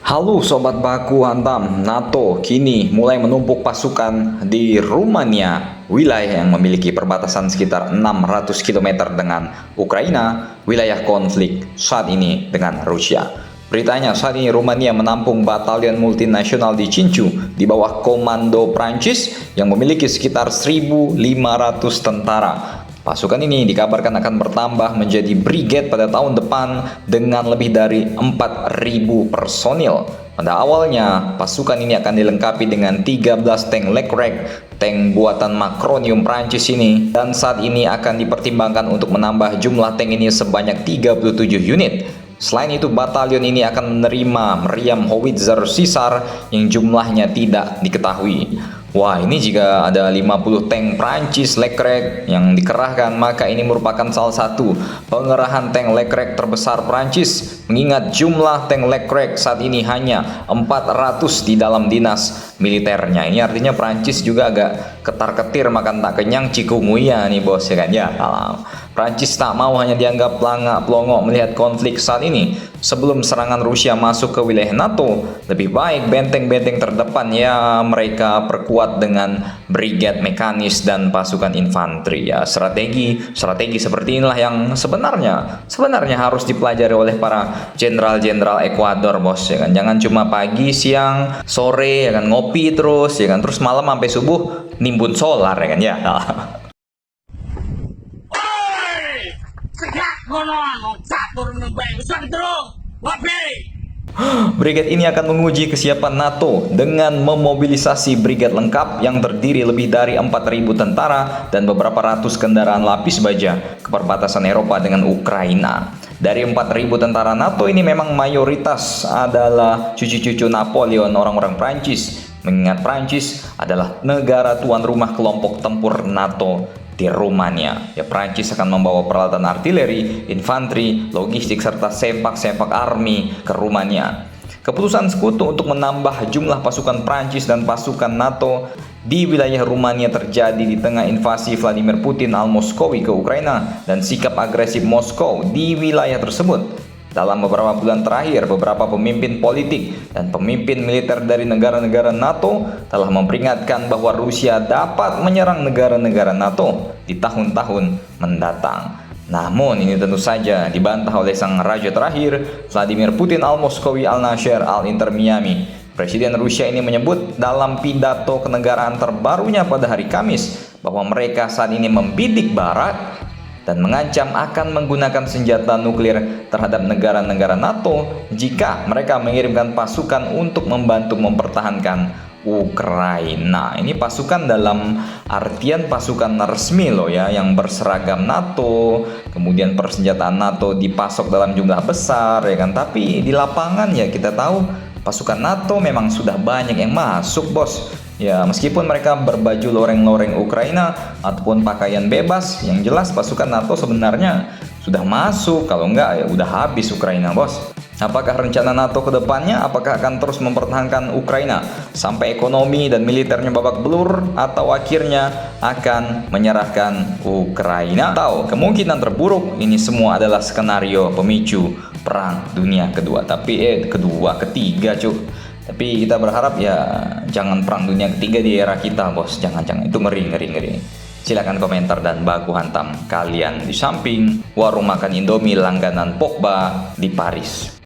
Halo Sobat Baku Hantam, NATO kini mulai menumpuk pasukan di Rumania, wilayah yang memiliki perbatasan sekitar 600 km dengan Ukraina, wilayah konflik saat ini dengan Rusia. Beritanya saat ini Rumania menampung batalion multinasional di Cincu di bawah komando Prancis yang memiliki sekitar 1.500 tentara. Pasukan ini dikabarkan akan bertambah menjadi brigade pada tahun depan dengan lebih dari 4.000 personil. Pada awalnya, pasukan ini akan dilengkapi dengan 13 tank Leclerc, tank buatan Macronium Prancis ini, dan saat ini akan dipertimbangkan untuk menambah jumlah tank ini sebanyak 37 unit. Selain itu, batalion ini akan menerima meriam howitzer Caesar yang jumlahnya tidak diketahui. Wah, ini jika ada 50 tank Prancis Leclerc yang dikerahkan, maka ini merupakan salah satu pengerahan tank Leclerc terbesar Prancis. Mengingat jumlah tank Leclerc saat ini hanya 400 di dalam dinas militernya. Ini artinya Prancis juga agak ketar-ketir makan tak kenyang cikunguya nih bos, ya kan ya. Prancis tak mau hanya dianggap pelangak-pelongo melihat konflik saat ini. Sebelum serangan Rusia masuk ke wilayah NATO, lebih baik benteng-benteng terdepan ya mereka perkuat dengan brigade mekanis dan pasukan infanteri. Ya, strategi seperti inilah yang sebenarnya harus dipelajari oleh para jenderal-jenderal Ekuador, bos, ya kan. Jangan cuma pagi, siang, sore ya kan ngopi terus ya kan, terus malam sampai subuh nimbun solar ya kan ya. Brigade ini akan menguji kesiapan NATO dengan memobilisasi brigade lengkap yang terdiri lebih dari 4.000 tentara dan beberapa ratus kendaraan lapis baja ke perbatasan Eropa dengan Ukraina. Dari 4.000 tentara NATO ini memang mayoritas adalah cucu-cucu Napoleon, orang-orang Prancis. Mengingat Prancis adalah negara tuan rumah kelompok tempur NATO di Rumania. Ya, Prancis akan membawa peralatan artileri, infanteri, logistik serta sempak-sempak army ke Rumania. Keputusan sekutu untuk menambah jumlah pasukan Prancis dan pasukan NATO di wilayah Rumania terjadi di tengah invasi Vladimir Putin al-Moskowi ke Ukraina dan sikap agresif Moskow di wilayah tersebut. Dalam beberapa bulan terakhir, beberapa pemimpin politik dan pemimpin militer dari negara-negara NATO telah memperingatkan bahwa Rusia dapat menyerang negara-negara NATO di tahun-tahun mendatang. Namun ini tentu saja dibantah oleh sang raja terakhir, Vladimir Putin al-Moskowi al-Nasher al-Inter Miami. Presiden Rusia ini menyebut dalam pidato kenegaraan terbarunya pada hari Kamis bahwa mereka saat ini membidik Barat dan mengancam akan menggunakan senjata nuklir terhadap negara-negara NATO jika mereka mengirimkan pasukan untuk membantu mempertahankan Ukraina. Ini pasukan dalam artian pasukan resmi loh ya, yang berseragam NATO, kemudian persenjataan NATO dipasok dalam jumlah besar ya kan. Tapi di lapangan ya kita tahu pasukan NATO memang sudah banyak yang masuk, bos. Ya, meskipun mereka berbaju loreng-loreng Ukraina ataupun pakaian bebas, yang jelas pasukan NATO sebenarnya sudah masuk. Kalau enggak ya udah habis Ukraina, bos. Apakah rencana NATO ke depannya? Apakah akan terus mempertahankan Ukraina sampai ekonomi dan militernya babak belur, atau akhirnya akan menyerahkan Ukraina? Atau kemungkinan terburuk ini semua adalah skenario pemicu perang dunia kedua. Tapi ketiga cuy. Tapi kita berharap ya jangan perang dunia ketiga di era kita, bos. Jangan, itu ngeri. Silahkan komentar dan baku hantam kalian di samping warung makan Indomie langganan Pogba di Paris.